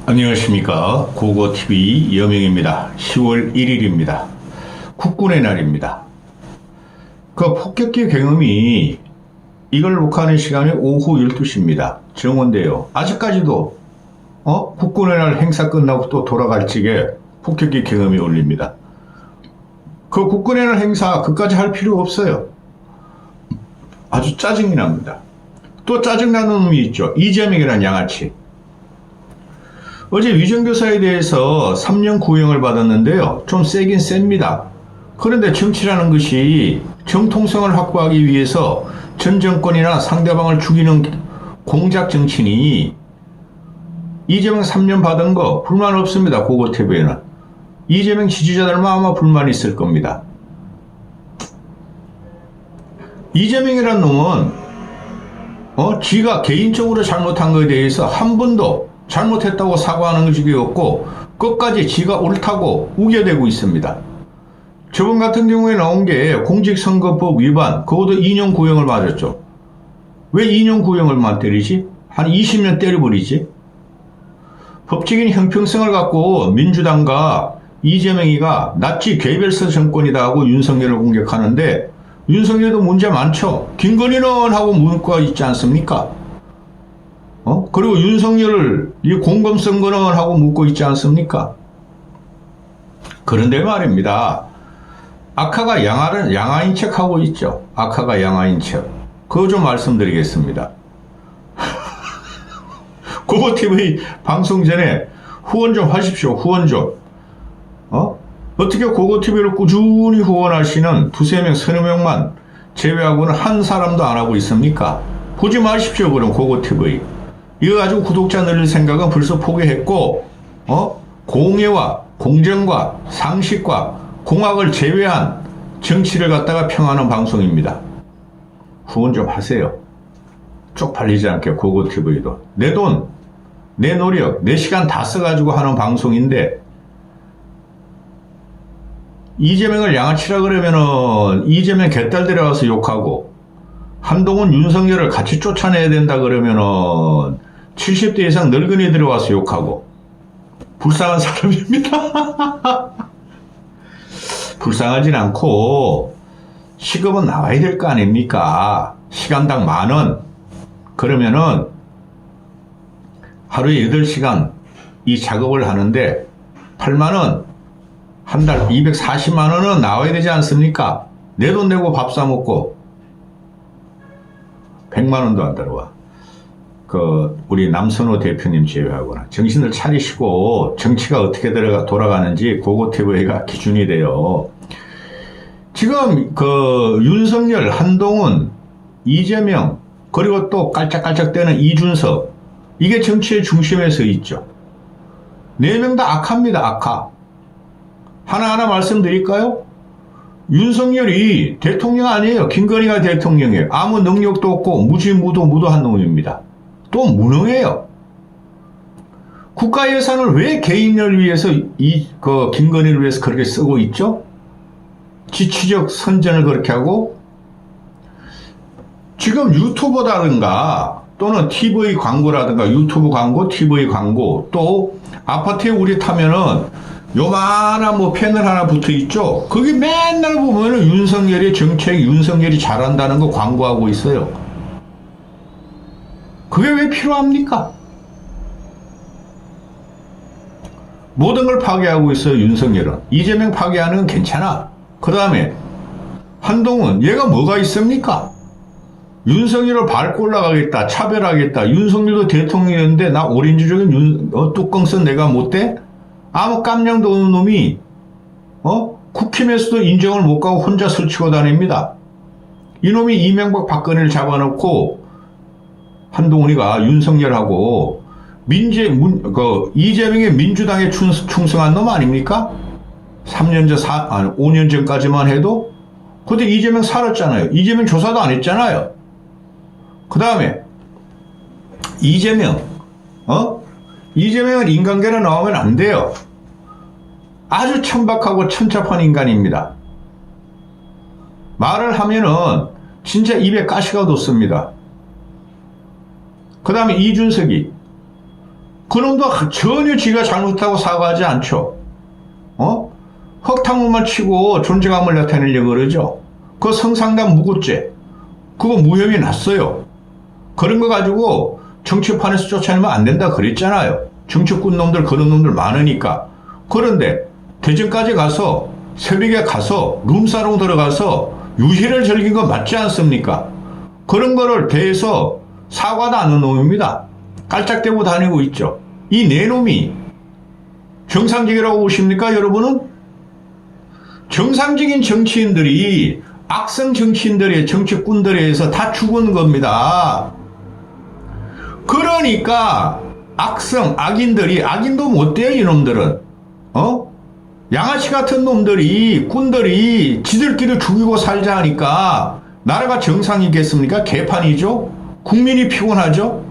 안녕하십니까. 고고TV 여명입니다. 10월 1일입니다. 국군의 날입니다. 그 폭격기 경험이 이걸 녹화하는 시간이 오후 12시입니다. 정오인데요. 아직까지도 국군의 날 행사 끝나고 또 돌아갈 적에 폭격기 경험이 올립니다. 그 국군의 날 행사 그까지 할 필요 없어요. 아주 짜증이 납니다. 또 짜증나는 놈이 있죠. 이재명이라는 양아치. 어제 위정교사에 대해서 3년 구형을 받았는데요. 좀 세긴 셉니다. 그런데 정치라는 것이 정통성을 확보하기 위해서 전 정권이나 상대방을 죽이는 공작 정치니 이재명 3년 받은 거 불만 없습니다. 고고TV에는. 이재명 지지자들만 아마 불만이 있을 겁니다. 이재명이라는 놈은 지가 개인적으로 잘못한 것에 대해서 한 번도 잘못했다고 사과하는 적이 없고 끝까지 지가 옳다고 우겨대고 있습니다. 저번 같은 경우에 나온 게 공직선거법 위반, 그것도 2년 구형을 맞았죠. 왜 2년 구형을만 때리지? 한 20년 때려버리지? 법적인 형평성을 갖고 민주당과 이재명이가 나치 개별서 정권이다 하고 윤석열을 공격하는데 윤석열도 문제 많죠. 김건희는 하고 문구가 있지 않습니까? 그리고 윤석열을 이 공검선거는 하고 묻고 있지 않습니까? 그런데 말입니다. 악화가 양아인 척 하고 있죠. 악화가 양아인 척. 그거 좀 말씀드리겠습니다. 고고TV 방송 전에 후원 좀 하십시오. 후원 좀. 어떻게 고고TV를 꾸준히 후원하시는 두세 명, 서너 명만 제외하고는 한 사람도 안 하고 있습니까? 보지 마십시오. 그럼 고고TV. 이거 가지고 구독자 늘릴 생각은 벌써 포기했고, 공의와 공정과 상식과 공학을 제외한 정치를 갖다가 평하는 방송입니다. 후원 좀 하세요. 쪽팔리지 않게 고고TV도. 내 돈, 내 노력, 내 시간 다 써가지고 하는 방송인데, 이재명을 양아치라 그러면은 이재명 개딸 데려와서 욕하고, 한동훈 윤석열을 같이 쫓아내야 된다 그러면은 70대 이상 늙은이 들어와서 욕하고 불쌍한 사람입니다. 불쌍하진 않고 시급은 나와야 될 거 아닙니까? 시간당 10,000원. 그러면은 하루에 8시간 이 작업을 하는데 80,000원, 한 달 240만 원은 나와야 되지 않습니까? 내 돈 내고 밥 사 먹고 100만 원도 안 들어와. 우리 남선호 대표님 제외하거나 정신을 차리시고 정치가 어떻게 돌아가는지 고고TV가 기준이 돼요. 지금 윤석열, 한동훈, 이재명, 그리고 또 깔짝깔짝대는 이준석, 이게 정치의 중심에 서 있죠. 4명 다 악합니다. 악하. 하나하나 말씀드릴까요? 윤석열이 대통령 아니에요. 김건희가 대통령이에요. 아무 능력도 없고 무지무도한 놈입니다. 또 무능해요. 국가 예산을 왜 개인을 위해서 김건희를 위해서 그렇게 쓰고 있죠? 지치적 선전을 그렇게 하고 지금 유튜버라든가 또는 TV 광고라든가 유튜브 광고, TV 광고 또 아파트에 우리 타면은 요만한 패널 하나 붙어 있죠? 거기 맨날 보면은 윤석열의 정책, 윤석열이 잘한다는 거 광고하고 있어요. 그게 왜 필요합니까? 모든 걸 파괴하고 있어요, 윤석열은. 이재명 파괴하는 건 괜찮아. 그 다음에 한동훈, 얘가 뭐가 있습니까? 윤석열을 밟고 올라가겠다, 차별하겠다. 윤석열도 대통령이었는데 나 오렌지적인 뚜껑 쓴 내가 못돼? 아무 깜냥도 없는 놈이 국힘에서도 인정을 못 가고 혼자 설치고 다닙니다. 이놈이 이명박 박근혜를 잡아놓고 한동훈이가 윤석열하고 이재명의 민주당에 충성한 놈 아닙니까? 5년 전까지만 해도 그때 이재명 살았잖아요. 이재명 조사도 안 했잖아요. 그 다음에 이재명은 인간계로 나오면 안 돼요. 아주 천박하고 천잡한 인간입니다. 말을 하면은 진짜 입에 가시가 돋습니다. 그 다음에 이준석이 그놈도 전혀 지가 잘못했다고 사과하지 않죠. 흙탕물만 치고 존재감을 나타내려고 그러죠. 그 성상당 무고죄, 그거 무혐의 났어요. 그런 거 가지고 정치판에서 쫓아내면 안 된다 그랬잖아요. 정치꾼 놈들, 그런 놈들 많으니까. 그런데 대전까지 가서, 새벽에 가서 룸사롱 들어가서 유희를 즐긴 거 맞지 않습니까? 그런 거를 대해서 사과도 안 하는 놈입니다. 깔짝대고 다니고 있죠. 이 네 놈이 정상적이라고 보십니까, 여러분은? 정상적인 정치인들이 악성 정치인들의 정치꾼들에 의해서 다 죽은 겁니다. 그러니까 악성 악인들이, 악인도 못 돼요, 이놈들은. 양아치 같은 놈들이, 꾼들이 지들끼리 죽이고 살자 하니까 나라가 정상이겠습니까? 개판이죠. 국민이 피곤하죠.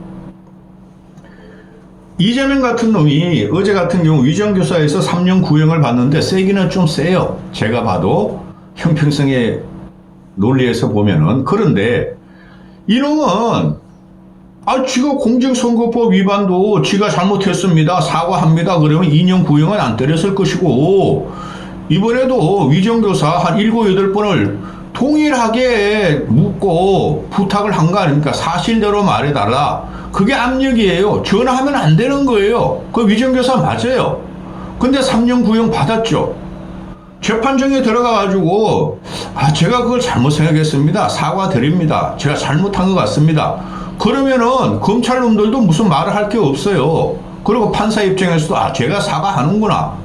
이재명 같은 놈이 어제 같은 경우 위정교사에서 3년 구형을 받는데 세기는 좀 세요. 제가 봐도 형평성의 논리에서 보면은. 그런데 이놈은 지가 공직선거법 위반도 지가 잘못했습니다, 사과합니다 그러면 2년 구형은 안 때렸을 것이고, 이번에도 위정교사 한 7, 8번을 동일하게 묻고 부탁을 한 거 아닙니까? 사실대로 말해달라. 그게 압력이에요. 전화하면 안 되는 거예요. 그 위정교사 맞아요. 근데 3년 구형 받았죠. 재판정에 들어가가지고 제가 그걸 잘못 생각했습니다, 사과드립니다, 제가 잘못한 것 같습니다. 그러면은 검찰 놈들도 무슨 말을 할 게 없어요. 그리고 판사 입장에서도 제가 사과하는구나.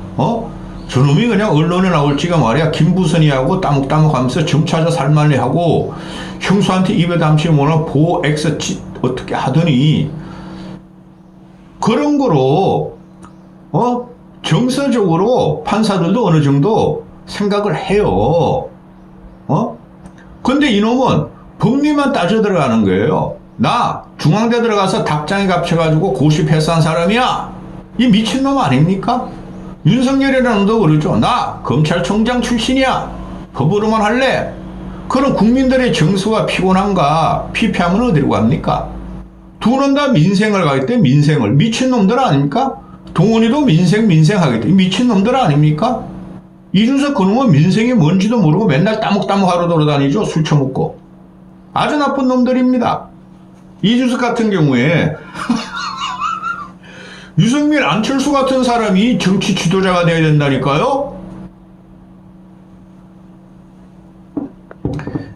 저놈이 그냥 언론에 나올지가 말이야 김부선이하고 따묵따묵 하면서 정 찾아 살만해 하고 형수한테 입에 담지 못한 보호 X 어떻게 하더니, 그런 거로 정서적으로 판사들도 어느 정도 생각을 해요. 근데 이놈은 법리만 따져 들어가는 거예요. 나 중앙대 들어가서 닭장에 갇혀가지고 고시 패스한 사람이야. 이 미친놈 아닙니까? 윤석열이라는 놈도 그러죠. 나 검찰총장 출신이야. 법으로만 할래. 그럼 국민들의 정서가 피곤한가 피폐하면 어디로 갑니까? 두 놈 다 민생을 가기 때문에 민생을. 미친놈들 아닙니까? 동원이도 민생 하겠다. 미친놈들 아닙니까? 이준석 그놈은 민생이 뭔지도 모르고 맨날 따묵따묵 하러 돌아다니죠. 술 처먹고. 아주 나쁜 놈들입니다. 이준석 같은 경우에 유승민, 안철수 같은 사람이 정치 지도자가 되어야 된다니까요?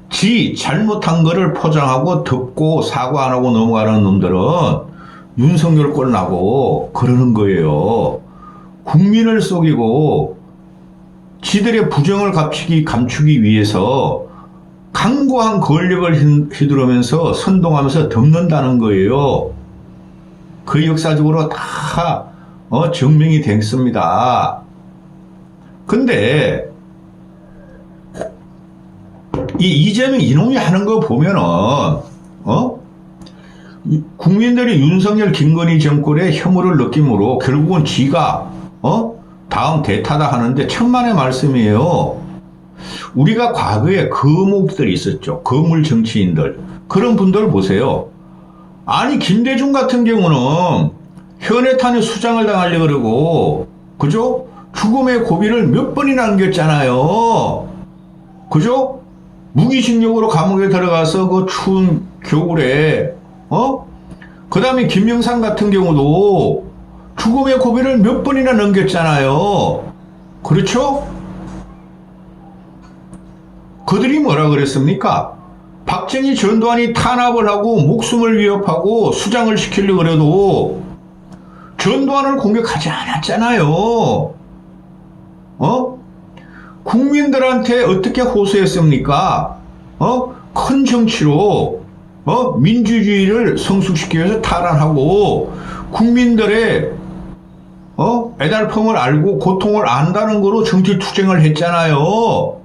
지 잘못한 거를 포장하고 덮고 사과 안 하고 넘어가는 놈들은 윤석열 꼴 나고 그러는 거예요. 국민을 속이고 지들의 부정을 감추기 위해서 강고한 권력을 휘두르면서 선동하면서 덮는다는 거예요. 그 역사적으로 다 증명이 됐습니다. 근데 이 이재명 이놈이 하는 거 보면은 국민들이 윤석열 김건희 정권의 혐오를 느낌으로 결국은 지가 다음 대타다 하는데 천만의 말씀이에요. 우리가 과거에 거목들이 있었죠. 거물 정치인들. 그런 분들 보세요. 아니 김대중 같은 경우는 현해탄에 수장을 당하려고 그러고, 그죠? 죽음의 고비를 몇 번이나 안겼잖아요. 그죠? 무기징역으로 감옥에 들어가서 그 추운 겨울에 그 다음에 김영삼 같은 경우도 죽음의 고비를 몇 번이나 넘겼잖아요. 그렇죠? 그들이 뭐라 그랬습니까? 박정희 전두환이 탄압을 하고 목숨을 위협하고 수장을 시키려고 그래도 전두환을 공격하지 않았잖아요. 국민들한테 어떻게 호소했습니까? 큰 정치로 민주주의를 성숙시키기 위해서 탈환하고 국민들의 애달픔을 알고 고통을 안다는 거로 정치 투쟁을 했잖아요.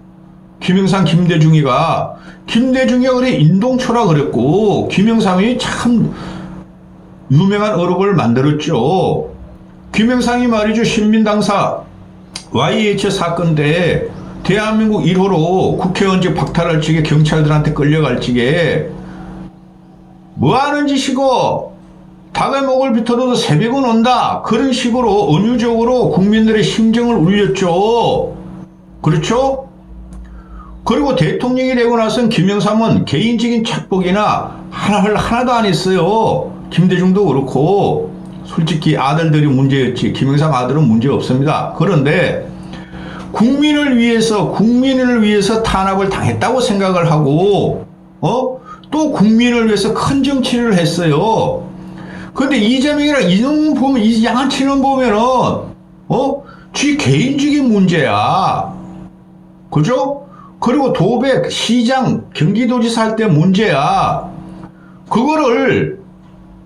김영삼, 김대중이가 그래 인동초라 그랬고, 김영삼이 참 유명한 어록을 만들었죠. 김영삼이 말이죠, 신민당사 YH 사건 때 대한민국 1호로 국회의원직 박탈할 적에 경찰들한테 끌려갈 적에 뭐 하는 짓이고 닭의 목을 비틀어도 새벽은 온다. 그런 식으로 은유적으로 국민들의 심정을 울렸죠. 그렇죠? 그리고 대통령이 되고 나선 김영삼은 개인적인 착복이나 하나도 안 했어요. 김대중도 그렇고. 솔직히 아들들이 문제였지 김영삼 아들은 문제 없습니다. 그런데 국민을 위해서 탄압을 당했다고 생각을 하고 또 국민을 위해서 큰 정치를 했어요. 근데 이재명이랑 이놈 보면 이 양아치는 보면은 지 개인적인 문제야. 그죠? 그리고 도백, 시장, 경기도지사 할 때 문제야. 그거를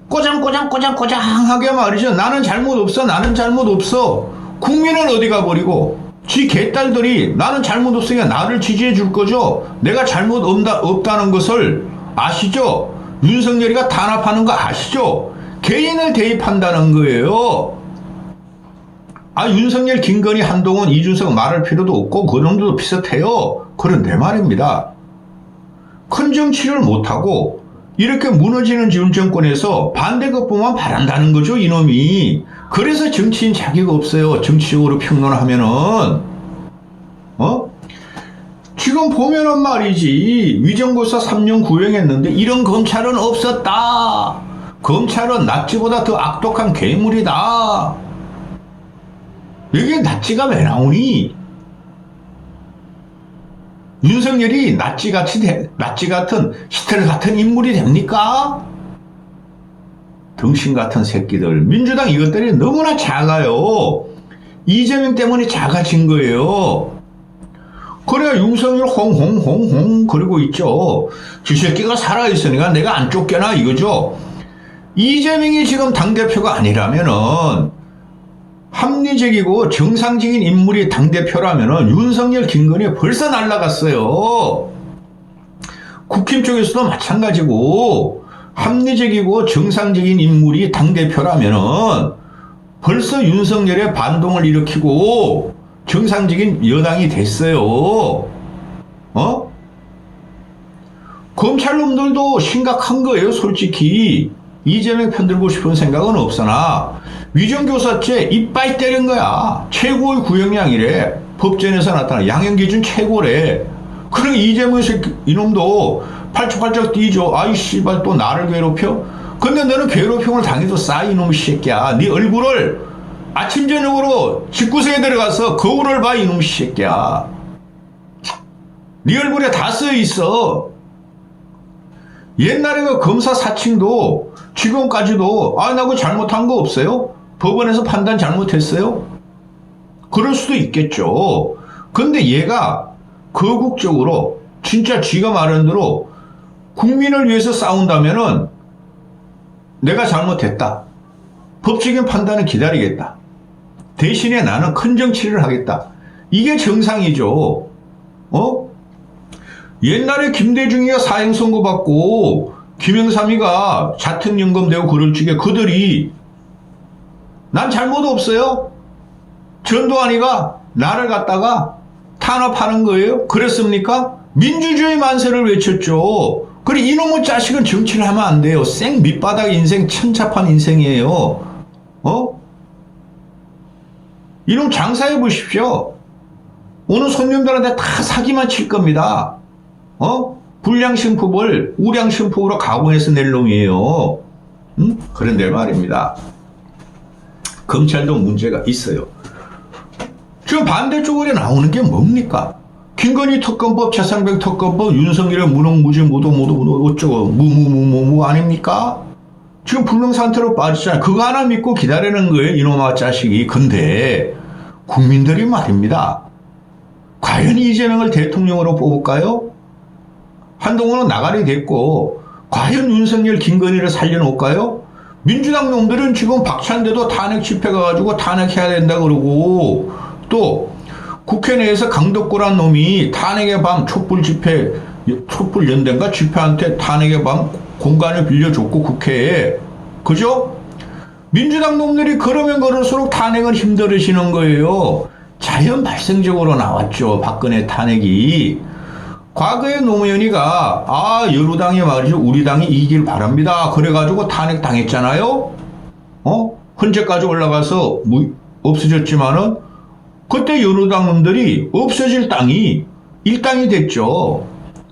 꼬장하게 말이죠. 나는 잘못 없어. 국민은 어디 가버리고 지 개딸들이 나는 잘못 없으니까 나를 지지해 줄 거죠. 내가 잘못 없다는 것을 아시죠? 윤석열이가 탄압하는 거 아시죠? 개인을 대입한다는 거예요. 윤석열, 김건희, 한동훈, 이준석 말할 필요도 없고 그 놈들도 비슷해요. 그런데 말입니다. 큰 정치를 못하고 이렇게 무너지는 지금 정권에서 반대급부만 바란다는 거죠, 이놈이. 그래서 정치인 자격 없어요. 정치적으로 평론하면은. 지금 보면은 말이지, 위정고사 3년 구형했는데 이런 검찰은 없었다. 검찰은 나치보다 더 악독한 괴물이다. 여기에 나치가 왜 나오니? 윤석열이 나치 같은 히틀러 같은 인물이 됩니까? 등신 같은 새끼들. 민주당 이것들이 너무나 작아요. 이재명 때문에 작아진 거예요. 그래야 윤석열 홍 그러고 있죠. 저 새끼가 살아있으니까 내가 안 쫓겨나 이거죠. 이재명이 지금 당대표가 아니라면은 합리적이고 정상적인 인물이 당대표라면은 윤석열, 김건희 벌써 날라갔어요. 국힘 쪽에서도 마찬가지고 합리적이고 정상적인 인물이 당대표라면은 벌써 윤석열의 반동을 일으키고 정상적인 여당이 됐어요. 검찰놈들도 심각한 거예요, 솔직히. 이재명 편들고 싶은 생각은 없으나 위정교사죄 이빨 때린 거야. 최고의 구형량이래. 법전에서 나타나 양형기준 최고래. 그러니까 이재명 이놈도 팔짝팔짝 뛰죠. 아이 씨발 또 나를 괴롭혀? 근데 너는 괴롭힘을 당해도 싸 이놈 새끼야. 네 얼굴을 아침 저녁으로 집구석에 들어가서 거울을 봐 이놈 새끼야. 네 얼굴에 다 써있어. 옛날에 그 검사 사칭도 지금까지도 나 그거 잘못한 거 없어요? 법원에서 판단 잘못했어요? 그럴 수도 있겠죠. 근데 얘가 거국적으로 진짜 쥐가 말한 대로 국민을 위해서 싸운다면은 내가 잘못했다. 법적인 판단을 기다리겠다. 대신에 나는 큰 정치를 하겠다. 이게 정상이죠. 옛날에 김대중이가 사형 선고받고 김영삼이가 자택연금 되고 그럴 적에 그들이 난 잘못 없어요. 전두환이가 나를 갖다가 탄압하는 거예요. 그랬습니까? 민주주의 만세를 외쳤죠. 그래 이놈의 자식은 정치를 하면 안 돼요. 생 밑바닥 인생 천잡한 인생이에요. 이놈 장사해 보십시오. 오늘 손님들한테 다 사기만 칠 겁니다. 불량식품을 우량식품으로 가공해서 낼 놈이에요. 그런데 말입니다. 검찰도 문제가 있어요. 지금 반대쪽으로 나오는 게 뭡니까? 김건희 특검법, 최상병 특검법, 윤석열의 무능무지 모두 어쩌고 무무무무무 아닙니까? 지금 불능상태로 빠지잖아요. 그거 하나 믿고 기다리는 거예요. 이놈아 자식이. 근데 국민들이 말입니다. 과연 이재명을 대통령으로 뽑을까요? 한동훈은 나가리 됐고 과연 윤석열, 김건희를 살려놓을까요? 민주당 놈들은 지금 박찬대도 탄핵 집회 가가지고 탄핵해야 된다 그러고 또 국회 내에서 강덕구란 놈이 탄핵의 밤 촛불 연대인가 집회한테 탄핵의 밤 공간을 빌려줬고 국회에. 그죠? 민주당 놈들이 그러면 그럴수록 탄핵은 힘들으시는 거예요. 자연 발생적으로 나왔죠. 박근혜 탄핵이. 과거에 노무현이가 여루당이 말이죠. 우리 당이 이기길 바랍니다. 그래가지고 탄핵 당했잖아요. 헌재까지 올라가서 없어졌지만은 그때 여루당 놈들이 없어질 땅이 일당이 됐죠.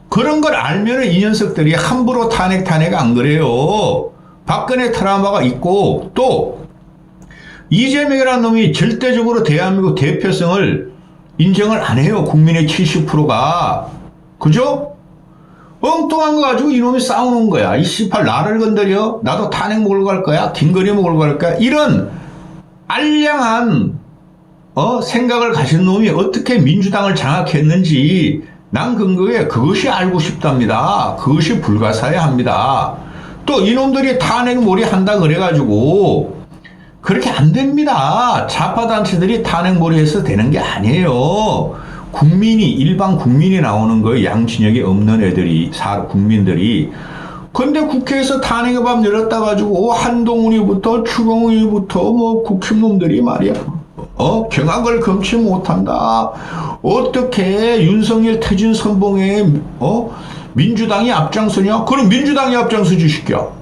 그런 걸 알면은 이 녀석들이 함부로 탄핵 안 그래요. 박근혜 트라우마가 있고 또 이재명이라는 놈이 절대적으로 대한민국 대표성을 인정을 안 해요. 국민의 70%가. 그죠? 엉뚱한 거 가지고 이놈이 싸우는 거야. 이 씨발 나를 건드려? 나도 탄핵 몰고 갈 거야? 김건희 몰고 갈 거야? 이런 알량한 생각을 가진 놈이 어떻게 민주당을 장악했는지 난 그것이 알고 싶답니다. 그것이 불가사의합니다. 또 이놈들이 탄핵 몰이 한다 그래가지고 그렇게 안 됩니다. 좌파단체들이 탄핵 몰이해서 되는 게 아니에요. 일반 국민이 나오는 거예요. 양진혁이 없는 애들이, 국민들이. 근데 국회에서 탄핵의 밥 열었다 가지고 한동훈이부터 추경호부터 국힘놈들이 말이야. 경악을 금치 못한다. 어떻게 윤석열 퇴진 선봉에 민주당이 앞장서냐? 그럼 민주당이 앞장서지 시켜.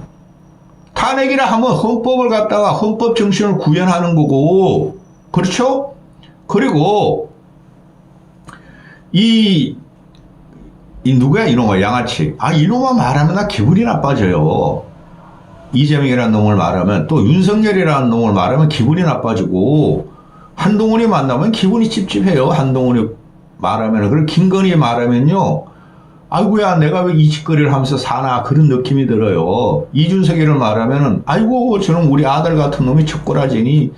탄핵이라 하면 헌법을 갖다가 헌법 정신을 구현하는 거고, 그렇죠? 그리고 누구야 이놈아, 양아치. 이놈만 말하면 나 기분이 나빠져요. 이재명이라는 놈을 말하면, 또 윤석열이라는 놈을 말하면 기분이 나빠지고, 한동훈이 만나면 기분이 찝찝해요. 한동훈이 말하면. 그리고 김건희 말하면요. 아이고야, 내가 왜 이 짓거리를 하면서 사나, 그런 느낌이 들어요. 이준석이를 말하면은, 아이고, 저는 우리 아들 같은 놈이 척꼬라지니,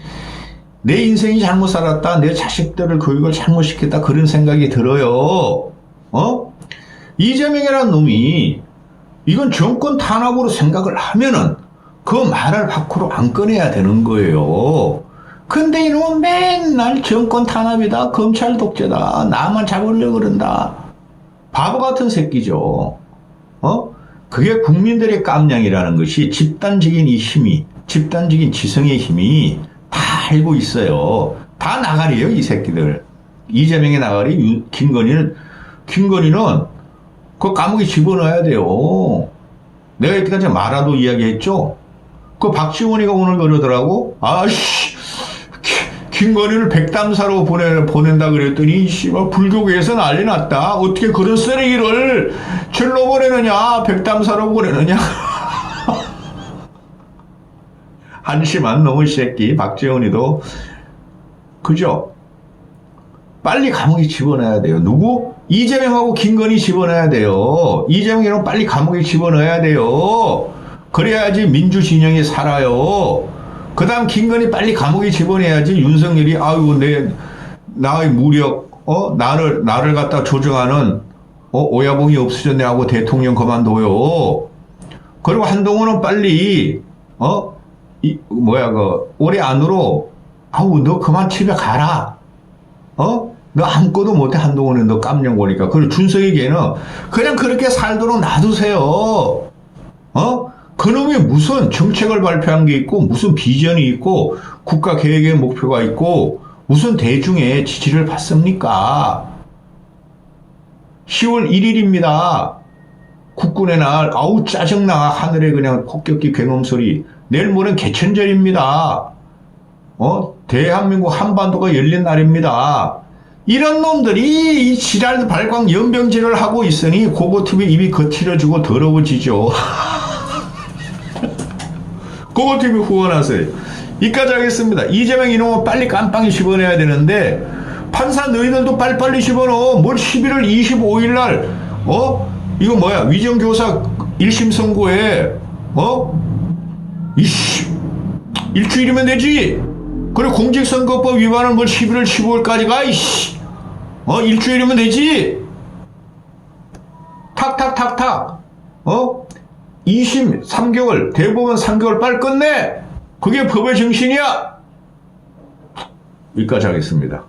내 인생이 잘못 살았다, 내 자식들을 교육을 잘못시켰다, 그런 생각이 들어요. 이재명이라는 놈이, 이건 정권 탄압으로 생각을 하면은, 그 말을 밖으로 안 꺼내야 되는 거예요. 근데 이놈은 맨날 정권 탄압이다, 검찰 독재다, 나만 잡으려고 그런다. 바보 같은 새끼죠. 그게 국민들의 깜냥이라는 것이 집단적인 집단적인 지성의 힘이 다 알고 있어요. 다 나가리예요, 이 새끼들. 이재명의 나가리, 김건희는 그 감옥에 집어넣어야 돼요. 내가 이때까지 마라도 이야기했죠? 그 박지원이가 오늘 그러더라고. 김건희를 백담사로 보낸다 그랬더니 씨발 불교계에서 난리 났다. 어떻게 그런 쓰레기를 절로 보내느냐, 백담사로 보내느냐. 한심한 놈의 새끼 박지원이도. 그죠? 빨리 감옥에 집어넣어야 돼요. 누구? 이재명하고 김건희 집어넣어야 돼요. 이재명이랑 빨리 감옥에 집어넣어야 돼요. 그래야지 민주진영이 살아요. 그 다음 김건희 빨리 감옥에 집어넣어야지 윤석열이 나의 무력, 나를 갖다 조정하는, 오야봉이 없어졌네 하고 대통령 그만둬요. 그리고 한동훈은 빨리, 올해 안으로, 너 그만 집에 가라. 너 아무것도 못해, 한동훈은 너 깜냥 보니까. 그리고 준석이게는 그냥 그렇게 살도록 놔두세요. 그놈이 무슨 정책을 발표한 게 있고, 무슨 비전이 있고, 국가 계획의 목표가 있고, 무슨 대중의 지지를 받습니까? 10월 1일입니다. 국군의 날. 짜증나. 하늘에 그냥 폭격기 굉음소리. 내일 모레는 개천절입니다. 대한민국 한반도가 열린 날입니다. 이런 놈들이 이 지랄 발광 연병질을 하고 있으니 고고TV 입이 거칠어지고 더러워지죠. 고고TV 후원하세요. 이까지 하겠습니다. 이재명 이놈은 빨리 깜빵에 집어내야 되는데, 판사 너희들도 빨리빨리 집어넣어. 뭘 11월 25일 날, 이거 뭐야, 위정교사 1심 선고에, 일주일이면 되지. 그래, 공직선거법 위반은 뭘 11월 15일까지 가, 일주일이면 되지. 탁탁탁탁. 2심 3개월, 대법원 3개월 빨리 끝내! 그게 법의 정신이야! 여기까지 하겠습니다.